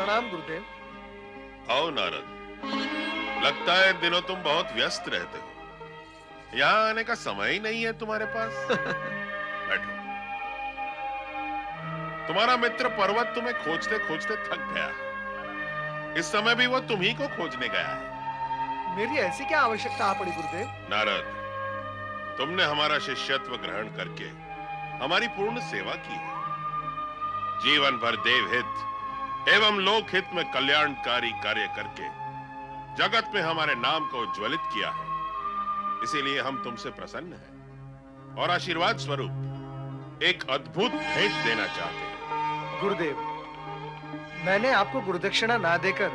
प्रणाम गुरुदेव। आओ नारद, लगता है इन दिनों तुम बहुत व्यस्त रहते हो। यहाँ आने का समय ही नहीं है तुम्हारे पास। बैठो। तुम्हारा मित्र पर्वत तुम्हें खोजते खोजते थक गया है। इस समय भी वो तुम्ही को खोजने गया है। मेरी ऐसी क्या आवश्यकता आ पड़ी गुरुदेव? नारद, तुमने हमारा शिष्यत्व ग्रहण करके हमारी पूर्ण सेवा की है। जीवन भर देवहित एवं लोकहित में कल्याणकारी कार्य करके जगत में हमारे नाम को उज्ज्वलित किया है। इसीलिए हम तुमसे प्रसन्न हैं और आशीर्वाद स्वरूप एक अद्भुत भेंट देना चाहते हैं। गुरुदेव, मैंने आपको गुरुदक्षिणा ना देकर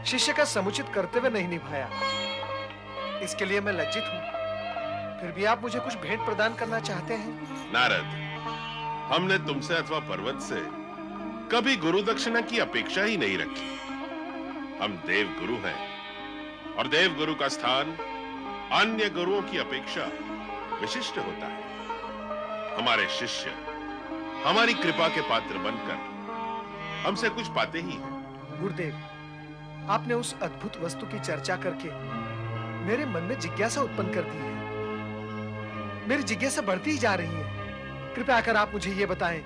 शिष्य का समुचित कर्तव्य नहीं निभाया। इसके लिए मैं लज्जित हूं। फिर भी आप मुझे कुछ भेंट प्रदान करना चाहते हैं। नारद, हमने तुमसे अथवा पर्वत से कभी गुरु दक्षिणा की अपेक्षा ही नहीं रखी। हम देव गुरु हैं और देव गुरु का स्थान अन्य गुरुओं की अपेक्षा विशिष्ट होता है। हमारे शिष्य हमारी कृपा के पात्र बनकर हमसे कुछ पाते ही हैं। गुरुदेव, आपने उस अद्भुत वस्तु की चर्चा करके मेरे मन में जिज्ञासा उत्पन्न कर दी है। मेरी जिज्ञासा बढ़ती ही जा रही है। कृपया कर आप मुझे ये बताएं।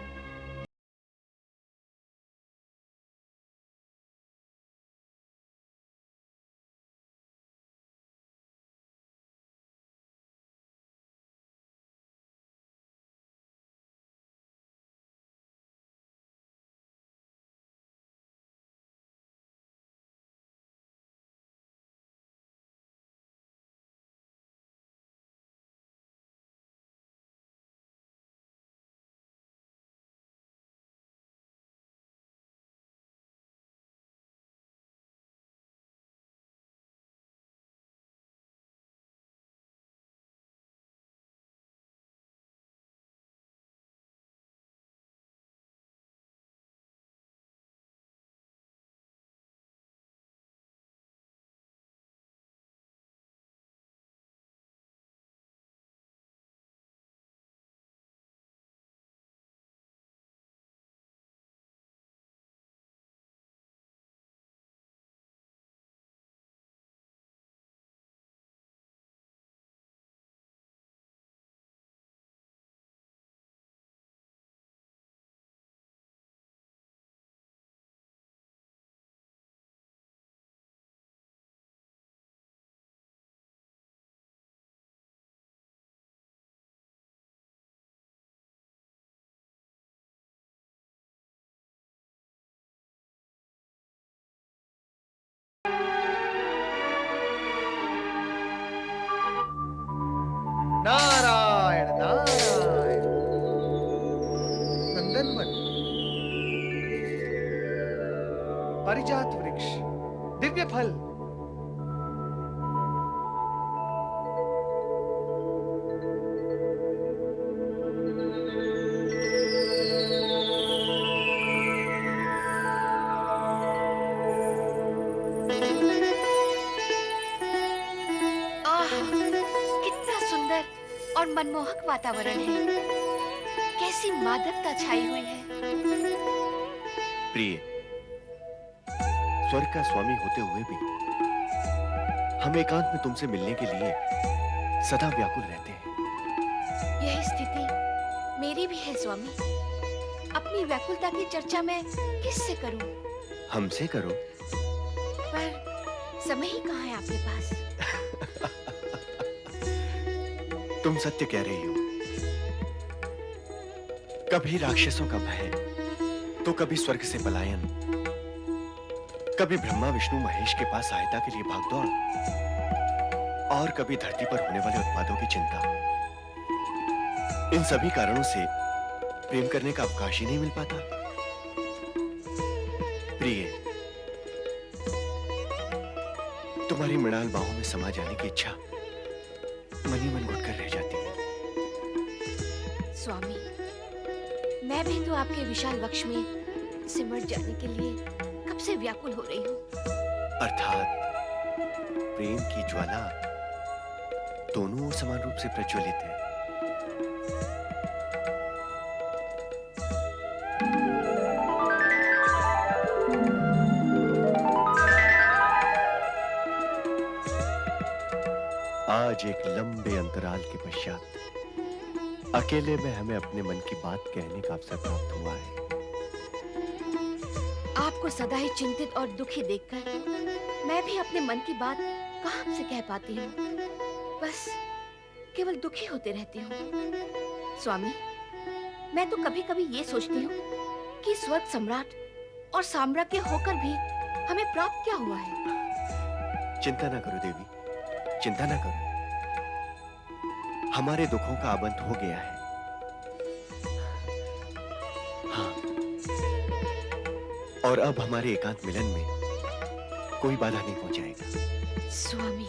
नारायण नारायण। नंदनवन, पारिजात वृक्ष, दिव्य फल। और मनमोहक वातावरण है। कैसी मादकता छाई हुई है। प्रिय, स्वर्ग का स्वामी होते हुए भी हम एकांत में तुमसे मिलने के लिए सदा व्याकुल रहते हैं। यह स्थिति मेरी भी है स्वामी। अपनी व्याकुलता की चर्चा मैं किससे करूं? हमसे करो। पर समय ही कहाँ है आपके पास? तुम सत्य कह रही हो। कभी राक्षसों का भय, तो कभी स्वर्ग से पलायन, कभी ब्रह्मा विष्णु महेश के पास सहायता के लिए भागदौड़, और कभी धरती पर होने वाले उत्पादों की चिंता। इन सभी कारणों से प्रेम करने का अवकाश ही नहीं मिल पाता। प्रिय, तुम्हारी मृणाल बाहों में समा जाने की इच्छा मन ही मन घुटकर रह जाती है। स्वामी, मैं भी तो आपके विशाल वक्ष में सिमट जाने के लिए कब से व्याकुल हो रही हूँ। अर्थात प्रेम की ज्वाला दोनों समान रूप से प्रज्वलित है। आज एक लंबे अंतराल के पश्चात अकेले में हमें अपने मन की बात कहने का अवसर प्राप्त हुआ है। आपको सदा ही चिंतित और दुखी देखकर मैं भी अपने मन की बात कहाँ से कह पाती हूँ। बस केवल दुखी होते रहती हूँ। स्वामी, मैं तो कभी कभी ये सोचती हूँ कि स्वर्ग सम्राट और साम्राज्य होकर भी हमें प्राप्त क्या हुआ है। चिंता ना करो देवी, चिंता ना करो। हमारे दुखों का अब अंत हो गया है। हाँ, और अब हमारे एकांत मिलन में कोई बाधा नहीं पहुंचाएगा। स्वामी,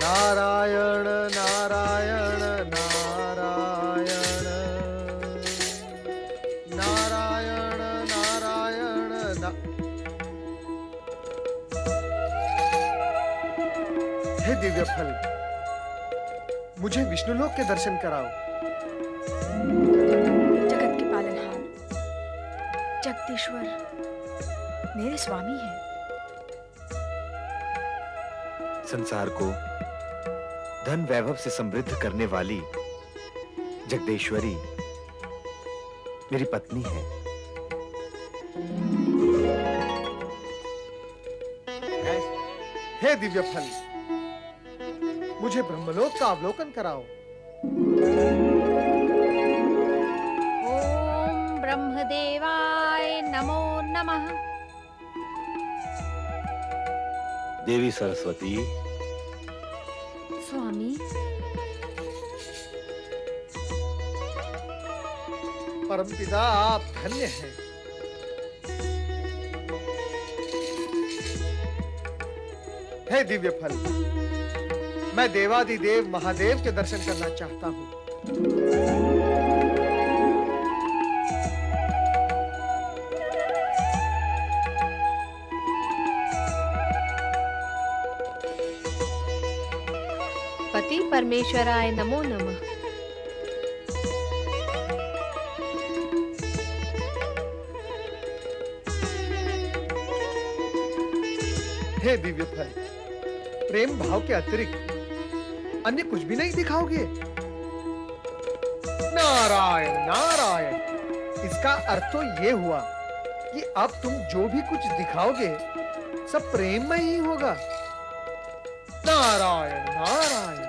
नारायण नारायण नारायण नारायण नारायण ना... हे दिव्य फल, मुझे विष्णुलोक के दर्शन कराओ। जगत के पालनहार जगदीश्वर मेरे स्वामी हैं। संसार को धन वैभव से समृद्ध करने वाली जगदेश्वरी मेरी पत्नी है। हे दिव्य फल, मुझे ब्रह्मलोक का अवलोकन कराओ। ओम ब्रह्मदेवाय नमो नमः। देवी सरस्वती, स्वामी, परमपिता आप धन्य हैं। हे दिव्य फल, मैं देवादिदेव महादेव के दर्शन करना चाहता हूँ। पति परमेश्वराय नमो नमः। हे दिव्य फल, प्रेम भाव के अतिरिक्त अन्य कुछ भी नहीं दिखाओगे? नारायण नारायण, इसका अर्थ तो ये हुआ कि अब तुम जो भी कुछ दिखाओगे सब प्रेम में ही होगा। नारायण नारायण,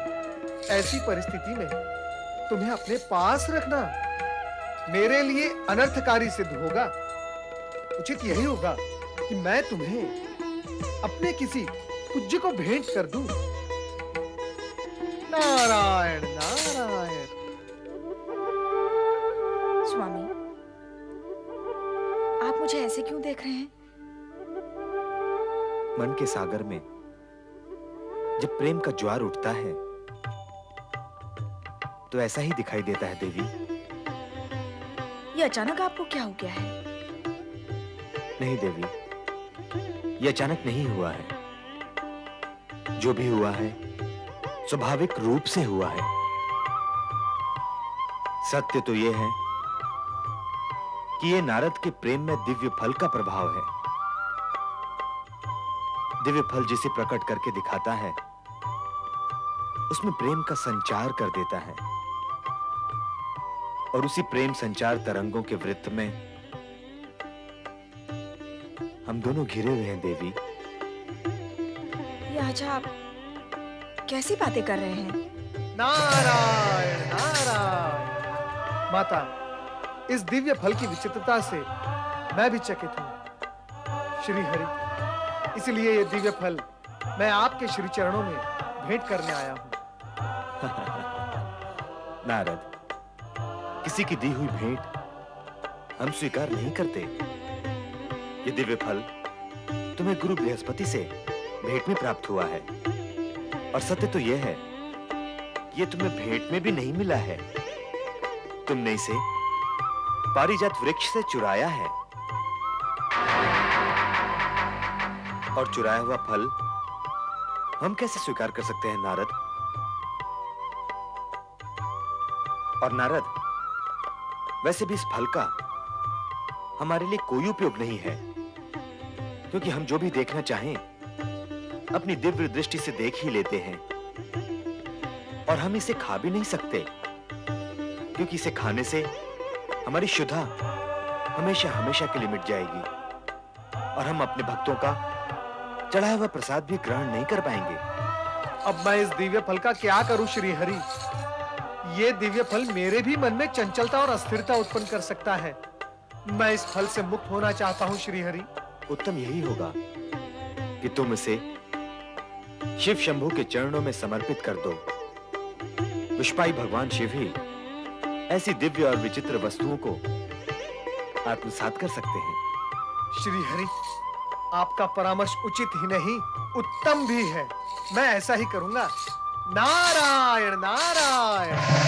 ऐसी परिस्थिति में तुम्हें अपने पास रखना मेरे लिए अनर्थकारी सिद्ध होगा। उचित यही होगा कि मैं तुम्हें अपने किसी पूज्य को भेंट कर दूं। नारायण नारायण। स्वामी, आप मुझे ऐसे क्यों देख रहे हैं? मन के सागर में जब प्रेम का ज्वार उठता है तो ऐसा ही दिखाई देता है देवी। ये अचानक आपको क्या हो गया है? नहीं देवी, ये अचानक नहीं हुआ है। जो भी हुआ है स्वाभाविक रूप से हुआ है। सत्य तो यह है कि यह नारद के प्रेम में दिव्य फल का प्रभाव है। दिव्य फल जिसे प्रकट करके दिखाता है उसमें प्रेम का संचार कर देता है, और उसी प्रेम संचार तरंगों के वृत्त में हम दोनों घिरे हुए हैं देवी। ये आज आप कैसी बातें कर रहे हैं? नारायण नारायण। माता, इस दिव्य फल की विचित्रता से मैं भी चकित हूं। श्री हरि, इसलिए ये दिव्य फल मैं आपके श्री चरणों में भेंट करने आया हूं। नारद, किसी की दी हुई भेंट हम स्वीकार नहीं करते। ये दिव्य फल तुम्हें गुरु बृहस्पति से भेंट में प्राप्त हुआ है, और सत्य तो यह है ये तुम्हें भेंट में भी नहीं मिला है। तुमने इसे पारिजात वृक्ष से चुराया है, और चुराया हुआ फल हम कैसे स्वीकार कर सकते हैं नारद? और नारद, वैसे भी इस फल का हमारे लिए कोई उपयोग नहीं है, क्योंकि हम जो भी देखना चाहें अपनी दिव्य दृष्टि से देख ही लेते हैं, और हम इसे खा भी नहीं सकते, क्योंकि इसे खाने से हमारी शुद्धा हमेशा हमेशा के लिए मिट जाएगी, और हम अपने भक्तों का चढ़ाया हुआ प्रसाद भी ग्रहण नहीं कर पाएंगे। अब मैं इस दिव्य फल का क्या करूं श्री हरि? ये दिव्य फल मेरे भी मन में चंचलता और अस्थिरता उत्पन्न कर सकता है। मैं इस फल से मुक्त होना चाहता हूं श्री हरि। उत्तम यही होगा कि तुम इसे शिव शंभु के चरणों में समर्पित कर दो। विश्वाई भगवान शिव ही ऐसी दिव्य और विचित्र वस्तुओं को आत्मसात कर सकते हैं। श्री हरि, आपका परामर्श उचित ही नहीं उत्तम भी है। मैं ऐसा ही करूंगा। नारायण नारायण।